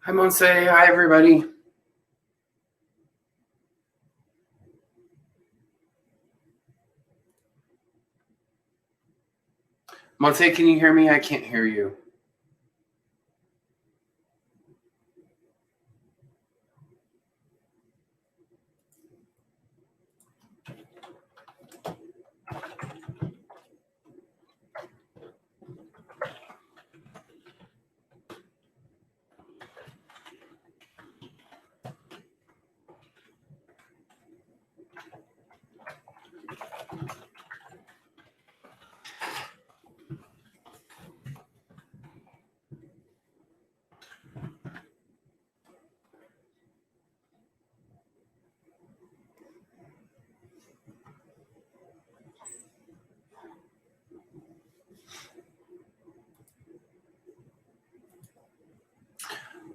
Hi, Monse. Hi, everybody. Monse, can you hear me? I can't hear you.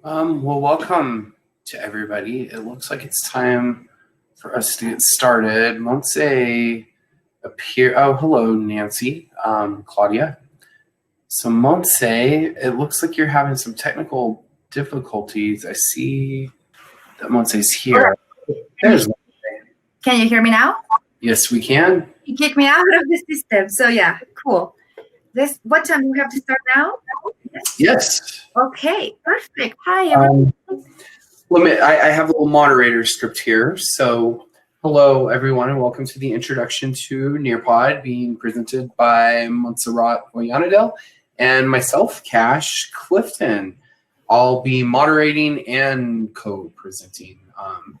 Well, welcome to everybody. It looks like it's time for us to get started. Monse appear. Oh, hello, Nancy. Claudia. So, Monse, it looks like you're having some technical difficulties. I see that Monse's here. There's Monse. Can you hear me now? Yes, we can. You kicked me out of the system. So yeah, cool. What time do we have to start now? Yes. Okay, perfect. Hi, everyone. I have a little moderator script here. So, hello, everyone, and welcome to the introduction to Nearpod, being presented by Montserrat Oyanadel and myself, Cash Clifton. I'll be moderating and co-presenting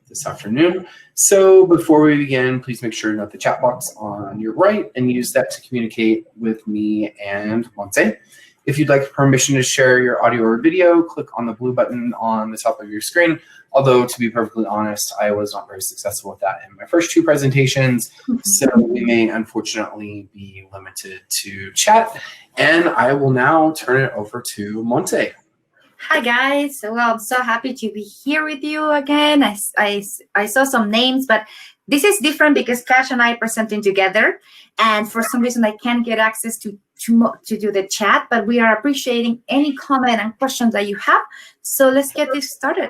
this afternoon. So before we begin, please make sure to note the chat box on your right and use that to communicate with me and Monse. If you'd like permission to share your audio or video, click on the blue button on the top of your screen. Although, to be perfectly honest, I was not very successful with that in my first two presentations, so we may unfortunately be limited to chat. And I will now turn it over to Monse. Hi, guys. Well, I'm so happy to be here with you again. I saw some names, but this is different because Cash and I are presenting together, and for some reason I can't get access to do the chat, but we are appreciating any comment and questions that you have. So let's get this started.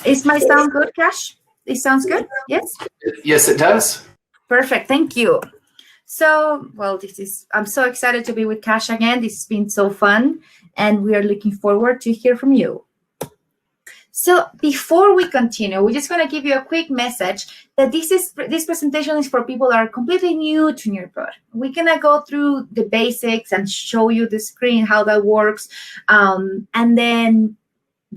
Is my sound good, Cash? It sounds good? Yes? Yes, it does. Perfect. Thank you. So, well, I'm so excited to be with Cash again. This has been so fun, and we are looking forward to hear from you. So before we continue, we're just going to give you a quick message that this presentation is for people that are completely new to Nearpod. We're going to go through the basics and show you the screen, how that works, and then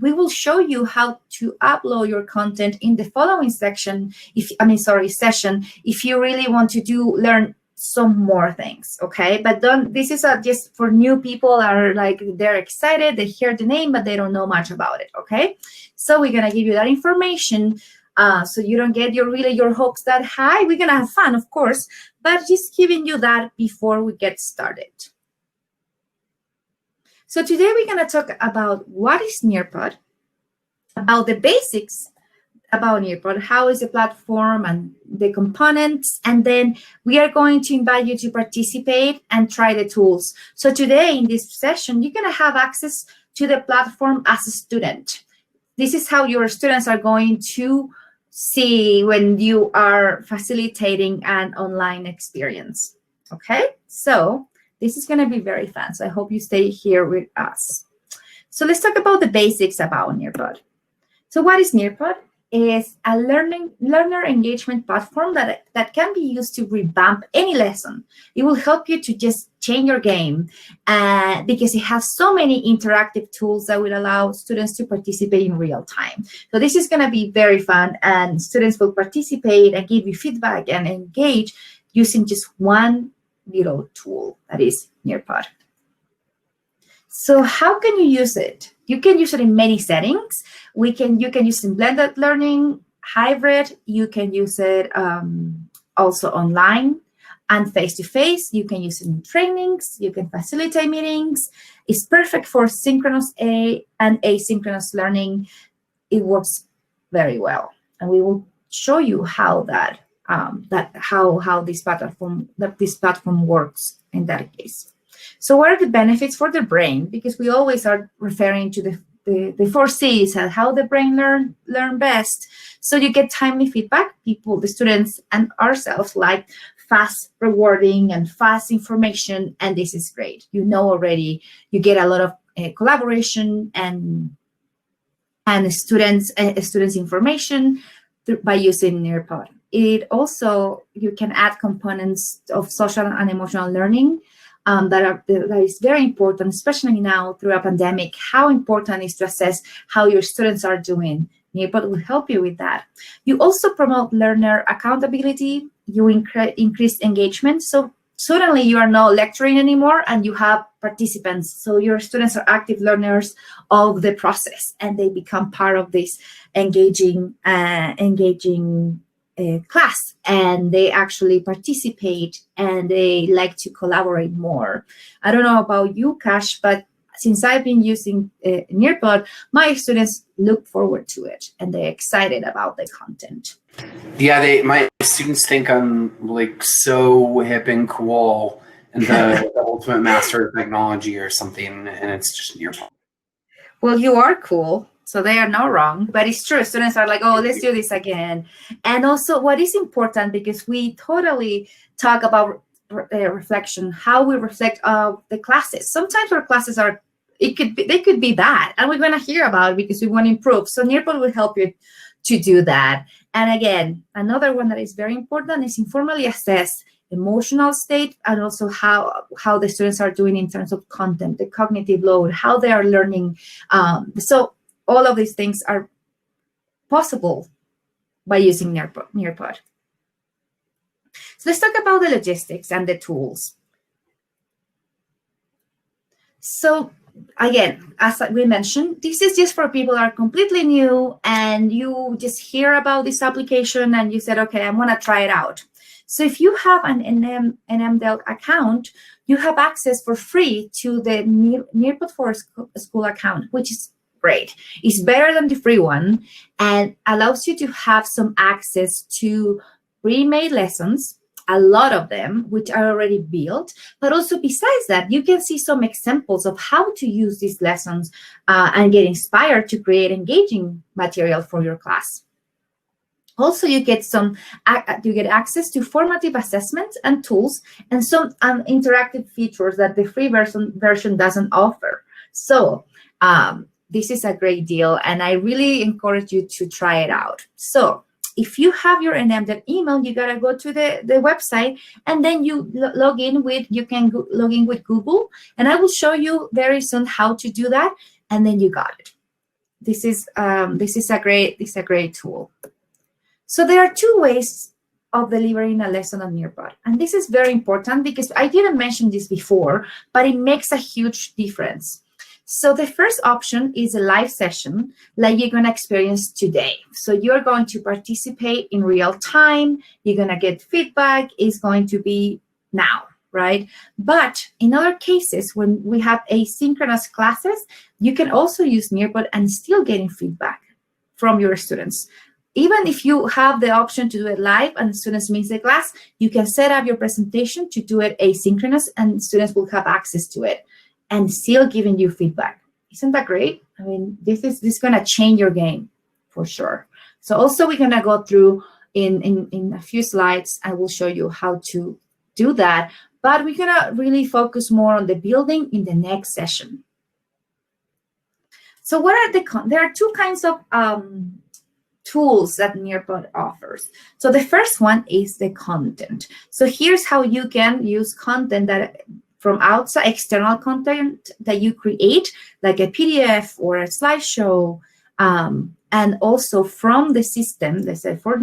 we will show you how to upload your content in the following session. If you really want to learn some more things, okay? But this is just for new people are like, they're excited, they hear the name, but they don't know much about it, okay? So we're gonna give you that information so you don't get your hopes that high. We're gonna have fun, of course, but just giving you that before we get started. So today we're gonna talk about what is Nearpod, about the basics about Nearpod, how is the platform and the components, and then we are going to invite you to participate and try the tools. So today in this session, you're gonna have access to the platform as a student. This is how your students are going to see when you are facilitating an online experience, okay? So this is gonna be very fun, so I hope you stay here with us. So let's talk about the basics about Nearpod. So what is Nearpod? Is a learner engagement platform that can be used to revamp any lesson. It will help you to just change your game because it has so many interactive tools that will allow students to participate in real time. So this is going to be very fun, and students will participate and give you feedback and engage using just one little tool, that is Nearpod. So how can you use it? You can use it in many settings. You can use it in blended learning, hybrid. You can use it also online and face-to-face. You can use it in trainings. You can facilitate meetings. It's perfect for synchronous and asynchronous learning. It works very well, and we will show you how how this platform works in that case. So what are the benefits for the brain? Because we always are referring to the the four C's and how the brain learn best. So you get timely feedback. People, the students and ourselves like fast rewarding and fast information, and this is great. You know already, you get a lot of collaboration and students information by using Nearpod. It also, you can add components of social and emotional learning that is very important, especially now through a pandemic. How important is to assess how your students are doing. Nearpod will help you with that. You also promote learner accountability. You increase engagement. So suddenly you are not lecturing anymore and you have participants. So your students are active learners of the process and they become part of this engaging class, and they actually participate and they like to collaborate more. I don't know about you, Cash, but since I've been using Nearpod, my students look forward to it and they're excited about the content. Yeah, my students think I'm like so hip and cool and the ultimate master of technology or something, and it's just Nearpod. Well, you are cool, so they are not wrong, but it's true. Students are like, oh, let's do this again. And also what is important, because we totally talk about reflection, how we reflect of the classes. Sometimes our classes are, they could be bad, and we're going to hear about it because we want to improve. So Nearpod will help you to do that. And again, another one that is very important is informally assess emotional state and also how the students are doing in terms of content, the cognitive load, how they are learning. So all of these things are possible by using Nearpod. So let's talk about the logistics and the tools. So again, as we mentioned, this is just for people that are completely new and you just hear about this application and you said, okay, I want to try it out. So if you have an NMDL account, you have access for free to the Nearpod for School account, which is great. It's better than the free one and allows you to have some access to pre-made lessons, a lot of them, which are already built. But also besides that, you can see some examples of how to use these lessons and get inspired to create engaging material for your class. Also, you get access to formative assessments and tools and some interactive features that the free version doesn't offer. So this is a great deal, and I really encourage you to try it out. So if you have your NMDL email, you gotta go to the website, and then you log in with Google, and I will show you very soon how to do that, and then you got it. This is a great tool. So there are two ways of delivering a lesson on Nearpod, and this is very important because I didn't mention this before, but it makes a huge difference. So the first option is a live session like you're going to experience today. So you're going to participate in real time. You're going to get feedback. It's going to be now, right? But in other cases, when we have asynchronous classes, you can also use Nearpod and still getting feedback from your students. Even if you have the option to do it live and students miss the class, you can set up your presentation to do it asynchronous and students will have access to it and still giving you feedback. Isn't that great? I mean, this is going to change your game for sure. So also we're going to go through in a few slides. I will show you how to do that, but we're going to really focus more on the building in the next session. So what are there are two kinds of tools that Nearpod offers. So the first one is the content. So here's how you can use content that from outside, external content that you create, like a PDF or a slideshow, and also from the system, let's say from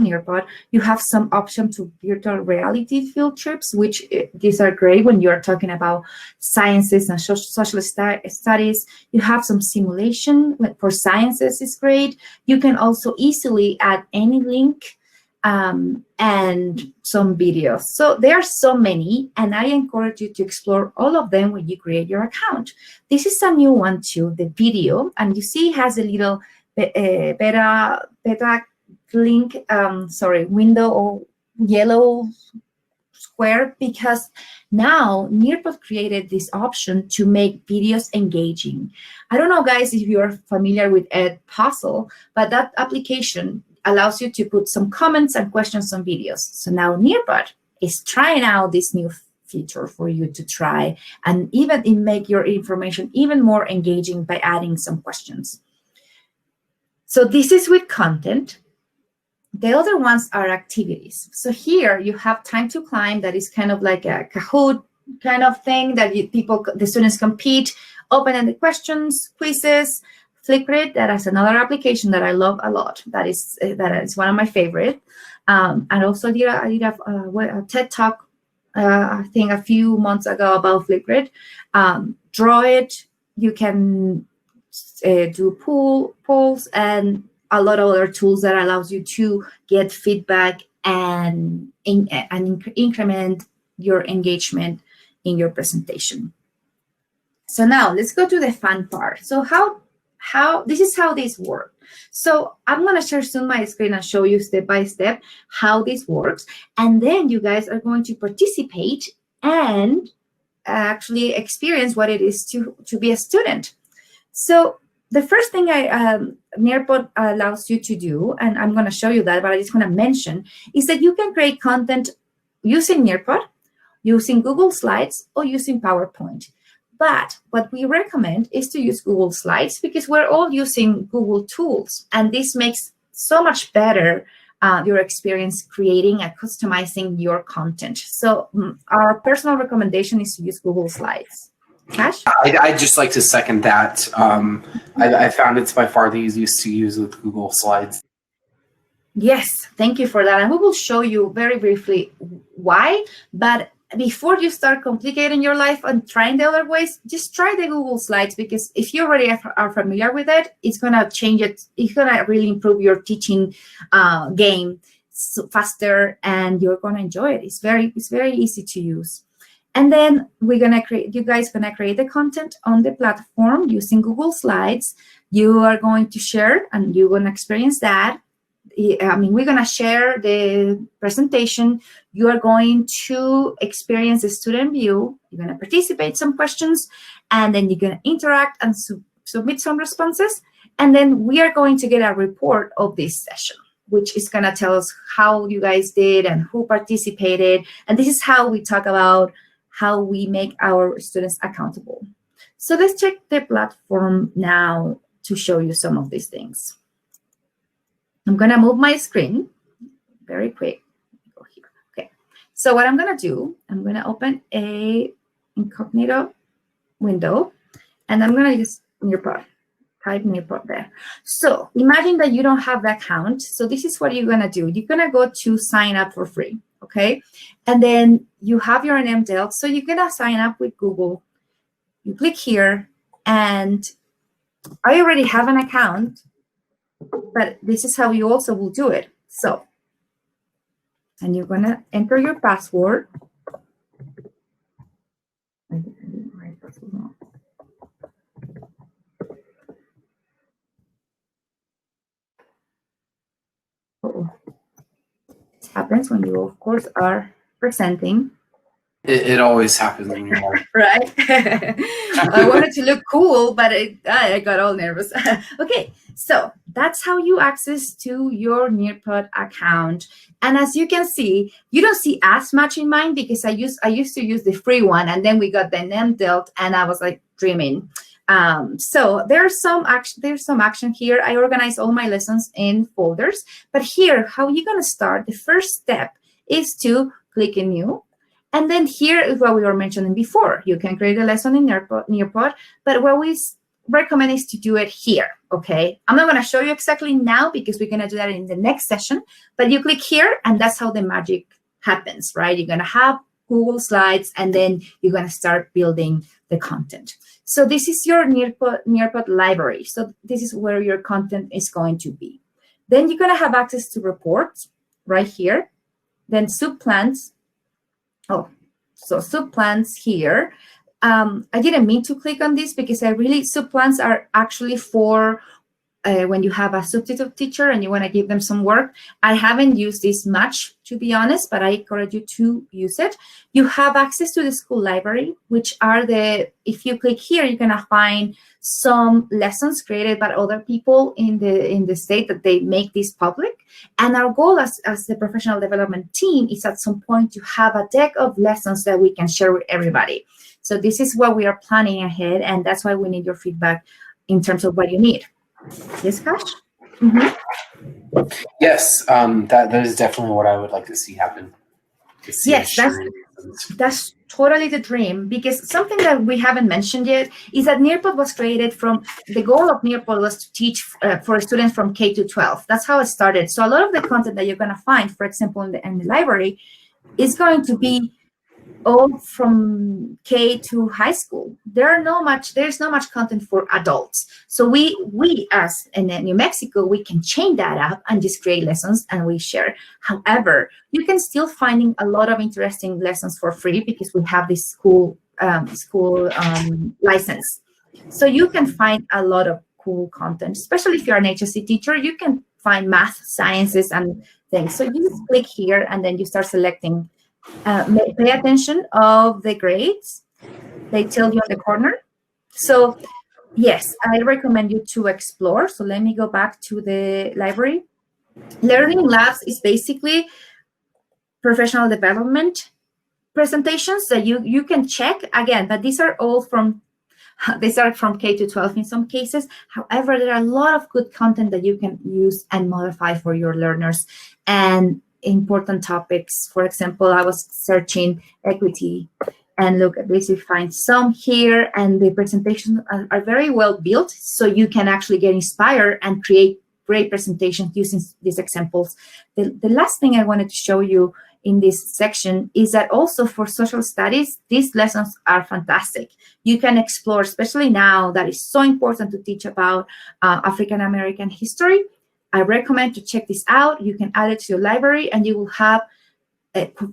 Nearpod, you have some option to virtual reality field trips, which these are great when you're talking about sciences and social studies. You have some simulation for sciences is great. You can also easily add any link and some videos. So there are so many, and I encourage you to explore all of them when you create your account. This is a new one too, the video, and you see it has a little beta link, window or yellow square because now Nearpod created this option to make videos engaging. I don't know, guys, if you're familiar with Edpuzzle, but that application allows you to put some comments and questions on videos. So now Nearpod is trying out this new feature for you to try and even make your information even more engaging by adding some questions. So this is with content. The other ones are activities. So here you have Time to Climb, that is kind of like a Kahoot kind of thing that the students compete, open-ended questions, quizzes. Flipgrid, that is another application that I love a lot. That is one of my favorite. And also I did a TED Talk, I think a few months ago about Flipgrid. Draw it. You can do polls and a lot of other tools that allows you to get feedback and increment your engagement in your presentation. So now let's go to the fun part. So this is how this works. So I'm going to share soon my screen and show you step by step how this works. And then you guys are going to participate and actually experience what it is to be a student. So the first thing Nearpod allows you to do, and I'm going to show you that, but I just want to mention, is that you can create content using Nearpod, using Google Slides, or using PowerPoint. But what we recommend is to use Google Slides because we're all using Google tools, and this makes so much better your experience creating and customizing your content. So our personal recommendation is to use Google Slides. Cash? I'd just like to second that. I found it's by far the easiest to use with Google Slides. Yes, thank you for that. And we will show you very briefly why. But before you start complicating your life and trying the other ways, just try the Google Slides, because if you already are familiar with it, it's going to change it. It's going to really improve your teaching game faster, and you're going to enjoy it. It's very easy to use. And then you guys gonna create the content on the platform using Google Slides. You are going to share, and you're gonna experience that. We're gonna share the presentation. You are going to experience the student view. You're gonna participate some questions, and then you're gonna interact and submit some responses. And then we are going to get a report of this session, which is gonna tell us how you guys did and who participated. And this is how we talk about how we make our students accountable. So let's check the platform now to show you some of these things. I'm going to move my screen very quick. Go here. Okay. So what I'm going to do, I'm going to open a incognito window, and I'm going to use Nearpod. Type Nearpod there. So imagine that you don't have the account. So this is what you're going to do. You're going to go to sign up for free. Okay, and then you have your name dealt, so you're gonna sign up with Google. You click here, and I already have an account, but this is how you also will do it. So, and you're gonna enter your password. Happens when you, of course, are presenting. It always happens when you're right. I wanted to look cool, but I got all nervous. Okay, so that's how you access to your Nearpod account. And as you can see, you don't see as much in mine because I used to use the free one, and then we got the name dealt, and I was like dreaming. So there's some action here. I organize all my lessons in folders, but here, how you're gonna start, the first step is to click in new. And then here is what we were mentioning before. You can create a lesson in Nearpod, but what we recommend is to do it here, okay? I'm not gonna show you exactly now because we're gonna do that in the next session, but you click here and that's how the magic happens, right? You're gonna have Google Slides and then you're gonna start building the content. So this is your Nearpod library. So this is where your content is going to be. Then you're gonna have access to reports right here. Then subplans. Oh, so subplans here. I didn't mean to click on this because subplans are actually for when you have a substitute teacher and you want to give them some work. I haven't used this much, to be honest, but I encourage you to use it. You have access to the school library, which are if you click here, you're going to find some lessons created by other people in the state that they make this public. And our goal as the professional development team is at some point to have a deck of lessons that we can share with everybody. So this is what we are planning ahead, and that's why we need your feedback in terms of what you need. Yes, Kash? Mm-hmm. Yes, that is definitely what I would like to see happen. Yes, that's totally the dream, because something that we haven't mentioned yet is that Nearpod was created the goal of Nearpod was to teach for students from K to 12. That's how it started. So a lot of the content that you're going to find, for example, in the library, is going to be all from K to high school. There's not much content for adults. So we as in New Mexico, we can change that up and just create lessons and we share. However, you can still finding a lot of interesting lessons for free because we have this school license. So you can find a lot of cool content, especially if you're an HSC teacher. You can find math, sciences, and things. So you just click here and then you start selecting. Pay attention of the grades. They tell you on the corner. So yes, I recommend you to explore. So let me go back to the library. Learning labs is basically professional development presentations that you can check again, but these are from K to 12 in some cases. However, there are a lot of good content that you can use and modify for your learners and important topics. For example, I was searching equity, and look at this, you find some here, and the presentations are very well built, so you can actually get inspired and create great presentations using these examples. The last thing I wanted to show you in this section is that also for social studies, these lessons are fantastic. You can explore, especially now that is so important to teach about African American history. I recommend to check this out. You can add it to your library and you will have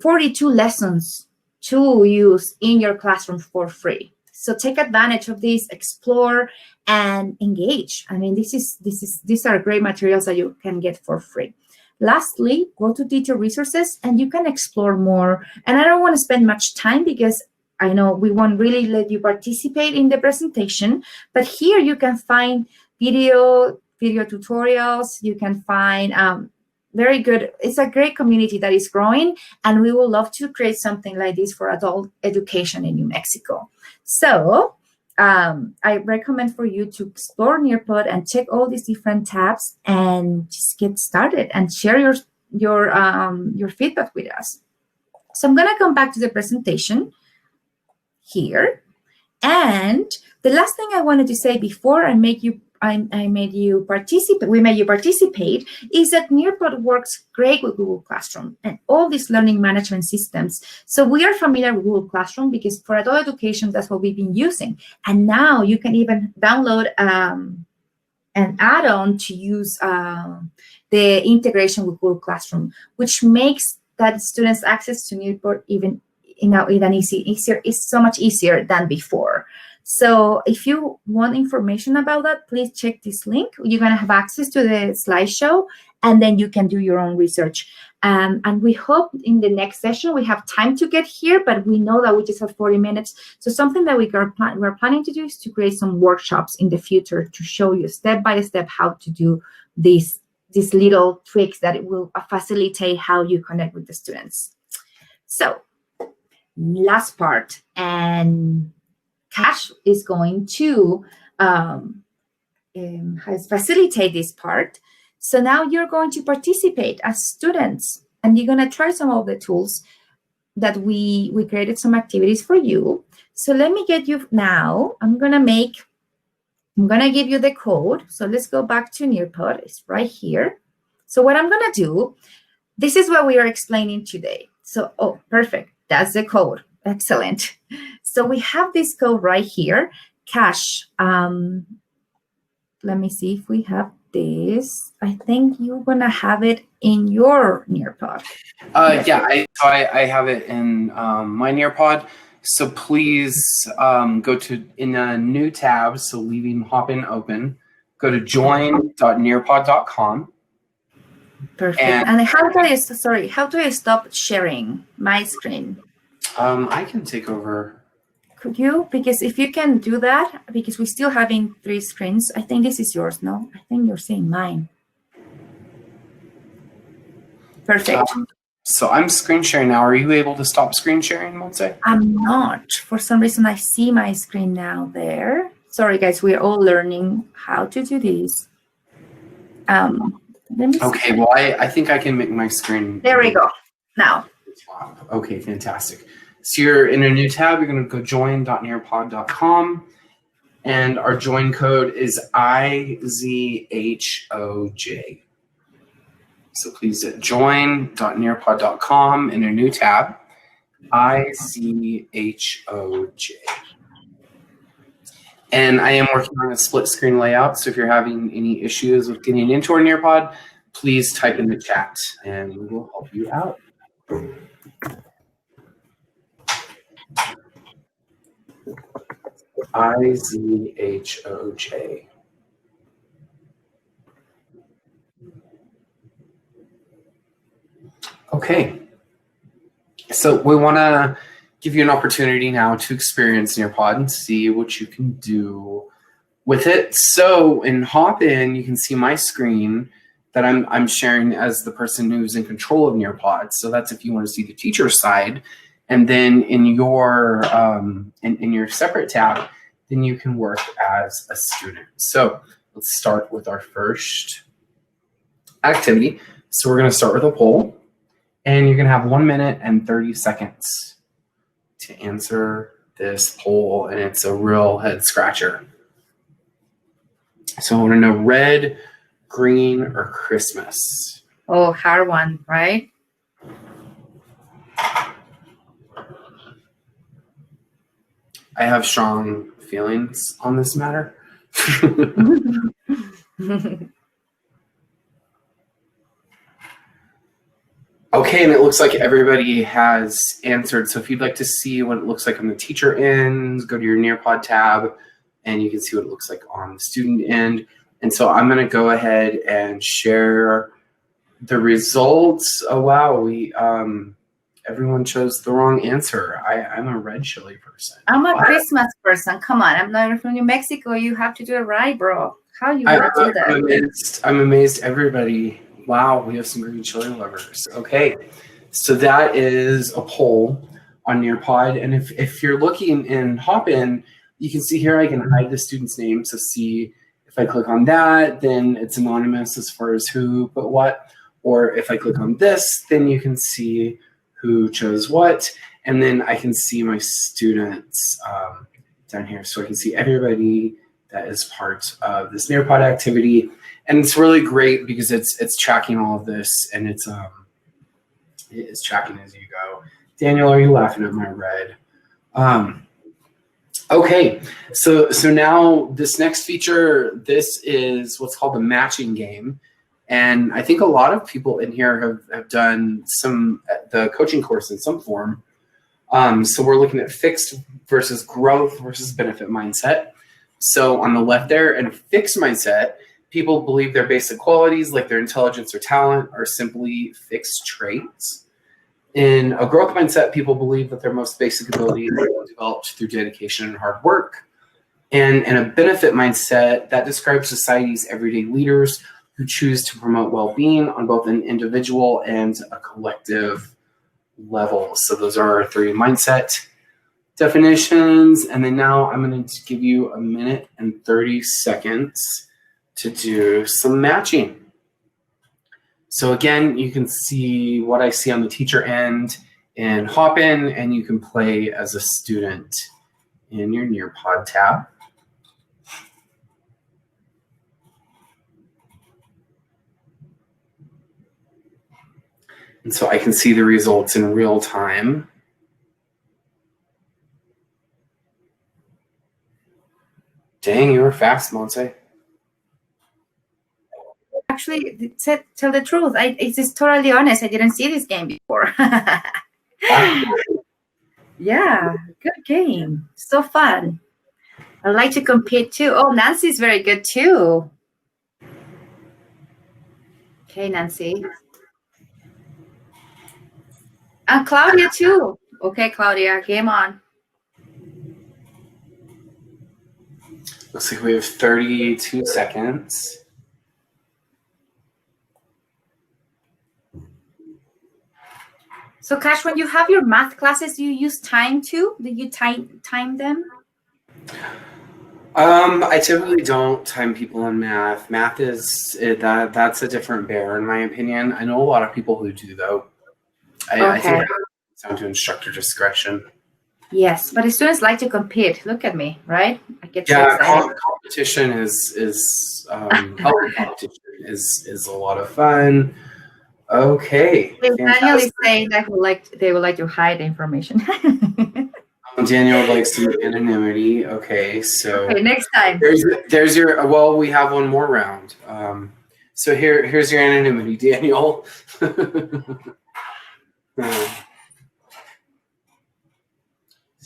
42 lessons to use in your classroom for free. So take advantage of this, explore, and engage. I mean, these are great materials that you can get for free. Lastly, go to teacher resources and you can explore more. And I don't want to spend much time because I know we won't really let you participate in the presentation, but here you can find video tutorials. You can find very good. It's a great community that is growing, and we would love to create something like this for adult education in New Mexico. So I recommend for you to explore Nearpod and check all these different tabs and just get started and share your feedback with us. So I'm going to come back to the presentation here. And the last thing I wanted to say before I made you participate is that Nearpod works great with Google Classroom and all these learning management systems. So we are familiar with Google Classroom because for adult education, that's what we've been using. And now you can even download an add-on to use the integration with Google Classroom, which makes that students' access to Nearpod even easier. It's so much easier than before. So if you want information about that, please check this link. You're going to have access to the slideshow, and then you can do your own research. And we hope in the next session we have time to get here, but we know that we just have 40 minutes. So something that we're planning to do is to create some workshops in the future to show you step by step how to do these little tricks that it will facilitate how you connect with the students. So last part, and Kash is going to facilitate this part. So now you're going to participate as students, and you're going to try some of the tools that we created some activities for you. So let me get you now. I'm going to give you the code. So let's go back to Nearpod. It's right here. So what I'm going to do, this is what we are explaining today. So, oh, perfect. That's the code. Excellent. So we have this code right here. Kash, let me see if we have this. I think you're going to have it in your Nearpod. Yeah, I have it in my Nearpod. So please go to in a new tab. So leaving Hopin open, go to join.nearpod.com. Perfect. And how do I stop sharing my screen? I can take over. Could you? Because if you can do that, because we're still having 3 screens. I think this is yours, no? I think you're seeing mine. Perfect. So I'm screen sharing now. Are you able to stop screen sharing, Montse? I'm not. For some reason, I see my screen now there. Sorry, guys. We're all learning how to do this. Okay, well, I think I can make my screen. There we go. Now. Okay, fantastic. So you're in a new tab. You're going to go join.nearpod.com. And our join code is IZHOJ. So please join.nearpod.com in a new tab, IZHOJ. And I am working on a split screen layout. So if you're having any issues with getting into our Nearpod, please type in the chat and we will help you out. IZHOJ. Okay. So we want to give you an opportunity now to experience Nearpod and see what you can do with it. So in Hopin, you can see my screen that I'm sharing as the person who's in control of Nearpod. So that's if you want to see the teacher side. And then in your in your separate tab, then you can work as a student. So let's start with our first activity. So we're going to start with a poll, and you're going to have 1 minute and 30 seconds to answer this poll, and it's a real head scratcher. So I want to know red, green, or Christmas. Oh, hard one, right? I have strong feelings on this matter. Okay, and it looks like everybody has answered. So if you'd like to see what it looks like on the teacher end, go to your Nearpod tab, and you can see what it looks like on the student end. And so I'm going to go ahead and share the results. Oh, wow. Everyone chose the wrong answer. I'm a red chili person. I'm a Christmas person. Come on. I'm not from New Mexico. You have to do it right, bro. How you gonna do that? I'm amazed everybody. Wow, we have some green chili lovers. Okay, so that is a poll on Nearpod. And if you're looking in Hopin, you can see here I can hide the student's name. So see, if I click on that, then it's anonymous as far as who put what. Or if I click on this, then you can see who chose what. And then I can see my students down here. So I can see everybody that is part of this Nearpod activity. And it's really great because it's tracking all of this, and it is tracking as you go. Daniel, are you laughing at my red? Okay, so now this next feature, this is what's called the matching game. And I think a lot of people in here have done the coaching course in some form. So we're looking at fixed versus growth versus benefit mindset. So on the left there, in a fixed mindset, people believe their basic qualities, like their intelligence or talent, are simply fixed traits. In a growth mindset, people believe that their most basic abilities are developed through dedication and hard work. And in a benefit mindset, that describes society's everyday leaders who choose to promote well-being on both an individual and a collective level. So those are our 3 mindset definitions. And then now I'm going to give you 1 minute and 30 seconds to do some matching. So again, you can see what I see on the teacher end in Hopin, and you can play as a student in your Nearpod tab. And so I can see the results in real time. Dang, you were fast, Montse. Actually, tell the truth. It's just totally honest. I didn't see this game before. Yeah, good game. So fun. I like to compete too. Oh, Nancy's very good too. Okay, Nancy. And Claudia too. Okay, Claudia, game on. Looks like we have 32 seconds. So, Cash, when you have your math classes, do you use time too? Do you time them? I typically don't time people on math. Math that's a different bear in my opinion. I know a lot of people who do though. I think it's down to instructor discretion. Yes, but the students like to compete. Look at me, right? I get so excited. Competition is healthy competition is a lot of fun. Okay. Daniel is saying that they would like to hide the information. Daniel likes some anonymity. Okay, so next time. There's your. Well, we have one more round. So here's your anonymity, Daniel. So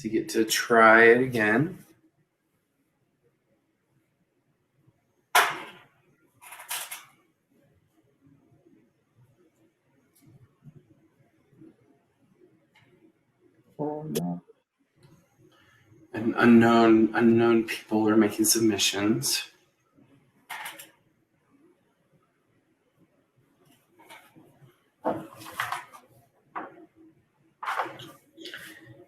you get to try it again. Oh no. And unknown people are making submissions.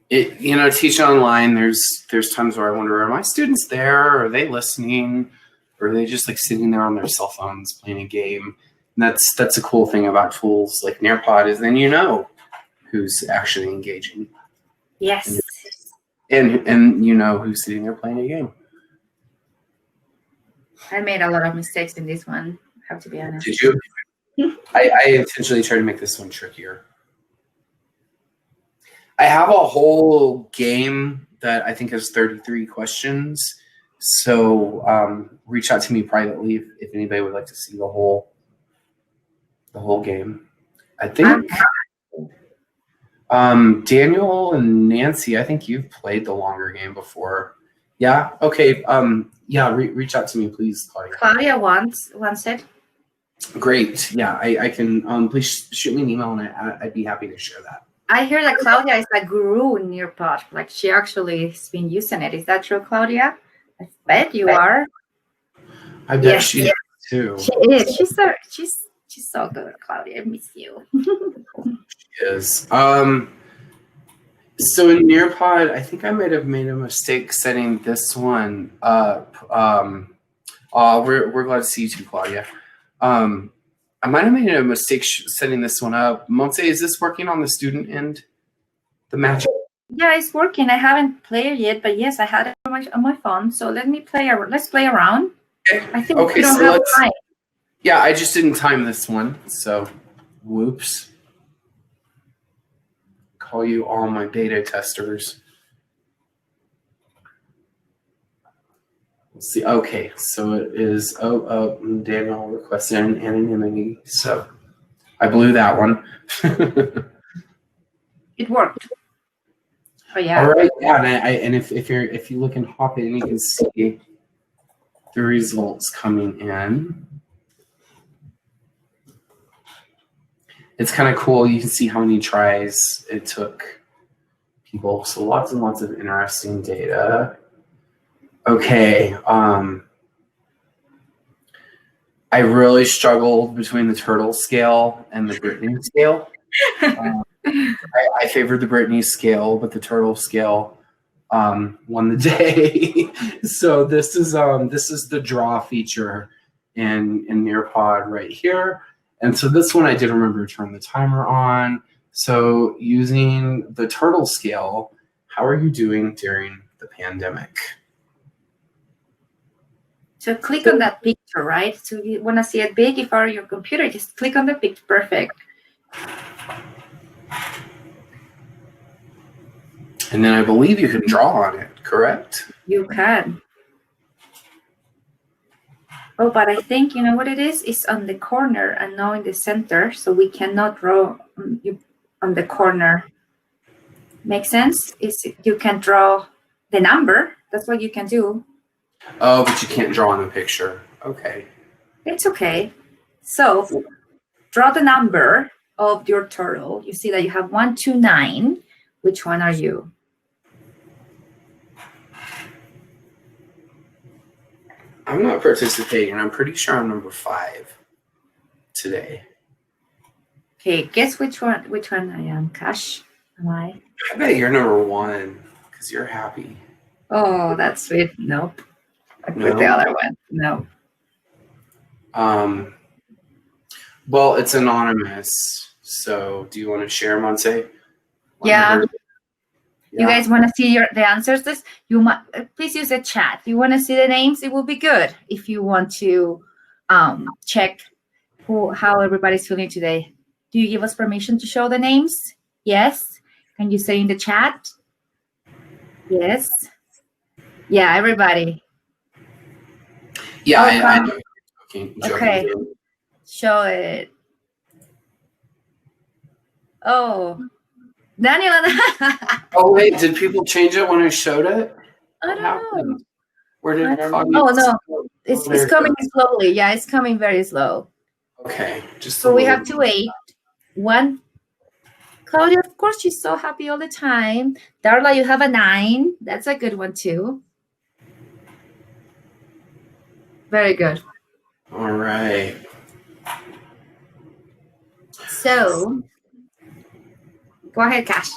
Teaching online, there's times where I wonder, are my students there? Are they listening? Or are they just like sitting there on their cell phones playing a game? And that's a cool thing about tools like Nearpod is then you know who's actually engaging. Yes. And you know who's sitting there playing a game. I made a lot of mistakes in this one, I have to be honest. Did you? I intentionally tried to make this one trickier. I have a whole game that I think has 33 questions. So reach out to me privately if anybody would like to see the whole game. I think Daniel and Nancy, I think you've played the longer game before. Yeah. Okay. Reach out to me, please, Claudia. Claudia wants it. Great. Yeah, I can. Please shoot me an email, and I'd be happy to share that. I hear that Claudia is a guru in Nearpod. Like she actually has been using it. Is that true, Claudia? I bet you are. I bet she is too. She is. She's so good, Claudia. I miss you. She is. So in Nearpod, I think I might have made a mistake setting this one up. We're glad to see you too, Claudia. I might have made a mistake setting this one up. Monse, is this working on the student end? The match? Yeah, it's working. I haven't played yet, but yes, I had it on my phone. So let's play around. Okay. I think we don't have time. Yeah, I just didn't time this one, so whoops. Call you all my beta testers. Let's see. Okay, so it is. Daniel requested an anonymity, so I blew that one. It worked. Oh yeah. All right. Yeah, and if you look and hop in, you can see the results coming in. It's kind of cool. You can see how many tries it took people. So lots and lots of interesting data. Okay. I really struggled between the turtle scale and the Brittany scale. I favored the Brittany scale, but the turtle scale won the day. So this is the draw feature in Nearpod right here. And so this one I did remember to turn the timer on. So using the turtle scale, how are you doing during the pandemic? So click on that picture, right? So you want to see it big. If you're your computer, just click on the picture. Perfect. And then I believe you can draw on it, correct? You can. Oh, but I think, you know what it is? It's on the corner and not in the center. So we cannot draw on the corner. Make sense? You can draw the number. That's what you can do. Oh, but you can't draw on the picture. Okay. It's okay. So draw the number of your turtle. You see that you have 1, 2, 9. Which one are you? I'm not participating. I'm pretty sure I'm number 5 today. Okay, guess which one I am, Cash? Am I? I bet you're number 1 because you're happy. Oh, that's sweet. Nope. I put the other one. No. Well, it's anonymous. So do you want to share, Monse? Yeah. You guys want to see the answers? Please use the chat. You want to see the names? It will be good if you want to check how everybody's feeling today. Do you give us permission to show the names? Yes. Can you say in the chat? Yes. Yeah, everybody. Yeah, I know. Okay. Show it. Oh, Daniel. Oh wait, did people change it when I showed it? I don't know. Where did Claudia? Oh no, it's coming slowly. Yeah, it's coming very slow. Okay, so we have to wait. 1. Claudia, of course, she's so happy all the time. Darla, you have a 9. That's a good one too. Very good. All right. So, go ahead, Cash.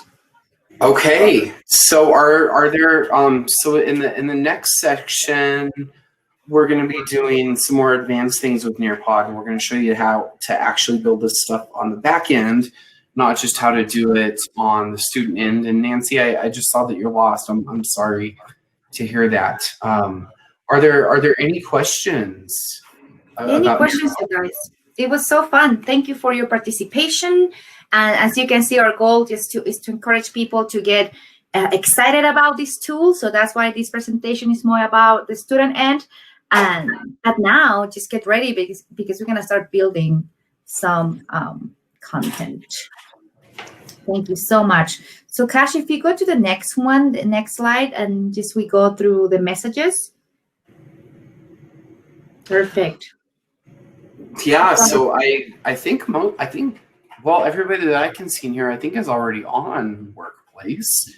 Okay. So are there so in the next section we're going to be doing some more advanced things with Nearpod, and we're going to show you how to actually build this stuff on the back end, not just how to do it on the student end. And Nancy, I just saw that you're lost. I'm sorry to hear that. Are there any questions? Any questions, you guys? It was so fun. Thank you for your participation. And as you can see, our goal is to encourage people to get excited about this tool. So that's why this presentation is more about the student end. But now, just get ready because we're going to start building some content. Thank you so much. So, Cash, if you go to the next one, the next slide, and just we go through the messages. Perfect. Yeah, so I think well, everybody that I can see in here, I think is already on Workplace.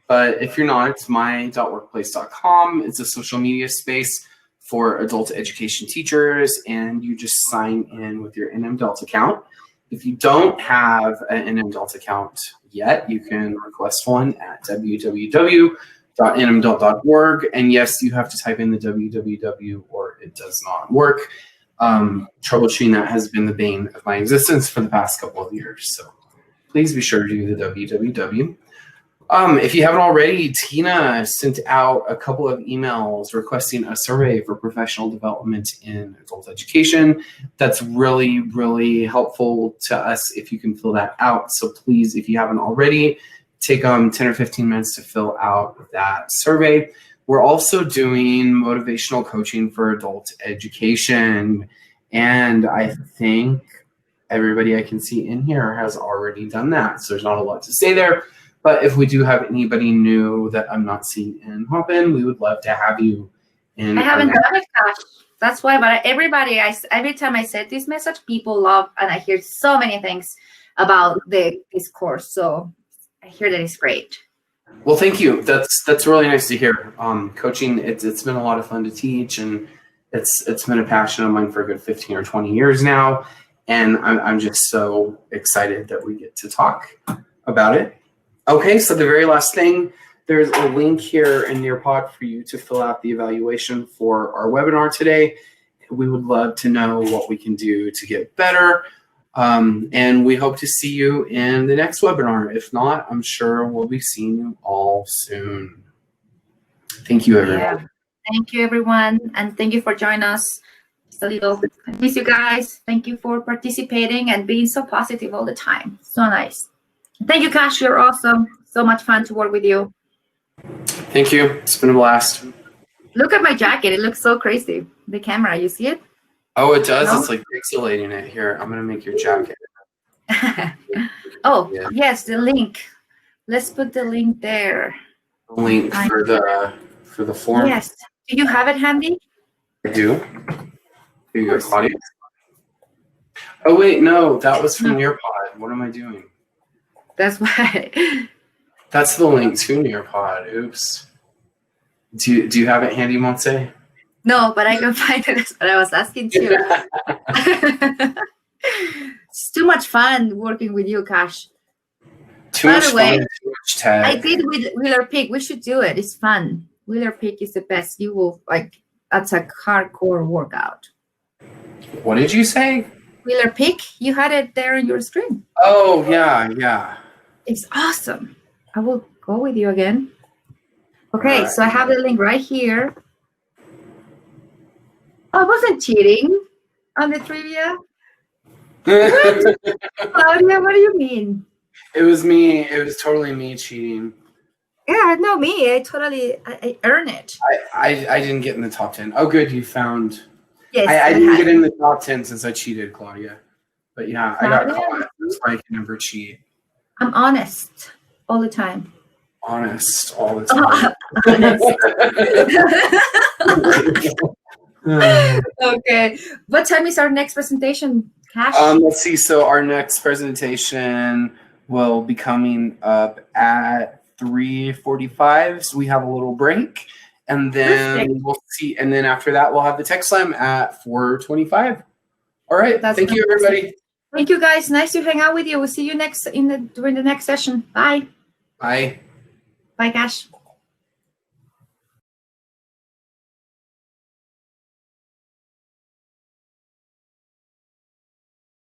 But if you're not, it's my.workplace.com. It's a social media space for adult education teachers, and you just sign in with your NMDelt account. If you don't have an NMDelt account yet, you can request one at www.nmdelt.org. And yes, you have to type in the www or it does not work. Troubleshooting that has been the bane of my existence for the past couple of years. So please be sure to do the www. If you haven't already, Tina sent out a couple of emails requesting a survey for professional development in adult education. That's really, really helpful to us if you can fill that out. So please, if you haven't already, take 10 or 15 minutes to fill out that survey. We're also doing motivational coaching for adult education. And I think everybody I can see in here has already done that. So there's not a lot to say there. But if we do have anybody new that I'm not seeing in Hopin, we would love to have you in. I haven't done it, Cash. That's why, but everybody, every time I said this message, people love, and I hear so many things about this course. So I hear that it's great. Well, thank you. That's really nice to hear. Coaching, it's been a lot of fun to teach, and it's been a passion of mine for a good 15 or 20 years now. And I'm just so excited that we get to talk about it. Okay, so the very last thing, there's a link here in Nearpod for you to fill out the evaluation for our webinar today. We would love to know what we can do to get better. And we hope to see you in the next webinar. If not, I'm sure we'll be seeing you all soon. Thank you, everyone. Yeah. Thank you, everyone. And thank you for joining us. Just a little, I miss you guys. Thank you for participating and being so positive all the time. So nice. Thank you, Cash. You're awesome. So much fun to work with you. Thank you. It's been a blast. Look at my jacket. It looks so crazy. The camera, you see it? Oh, it does? No? It's like pixelating it here. I'm going to make your jacket. Oh, yeah. Yes, the link. Let's put the link there. Link for the form? Yes. Do you have it handy? I do. Here you go, Claudia. Oh wait, no, that was from Nearpod. What am I doing? That's why. That's the link to Nearpod. Oops. Do you have it handy, Montse? No, but I can find it. That's what I was asking too. It's too much fun working with you, Cash. Too By much the fun, way, too much tech. I did with Wheeler Peak. We should do it. It's fun. Wheeler Peak is the best. You will like. That's a hardcore workout. What did you say? Wheeler Peak. You had it there on your screen. Oh yeah. It's awesome. I will go with you again. Okay, Right. so I have the link right here. I wasn't cheating on the trivia. What? Claudia, what do you mean? It was me. It was totally me cheating. Yeah, no, me. I earn it. I didn't get in the top 10. Oh, good. You found. Yes, I didn't get in the top 10 since I cheated, Claudia. But yeah, I got Claudia? caught. That's why I can never cheat. I'm honest all the time. Honest all the time. Okay. What time is our next presentation, Cash? Let's see. So our next presentation will be coming up at 3:45. So we have a little break, and then Perfect. we'll see. And then after that, we'll have the tech slam at 4:25. All right. Thank you, everybody. Thank you, guys. Nice to hang out with you. We'll see you during the next session. Bye. Bye. Bye, Cash.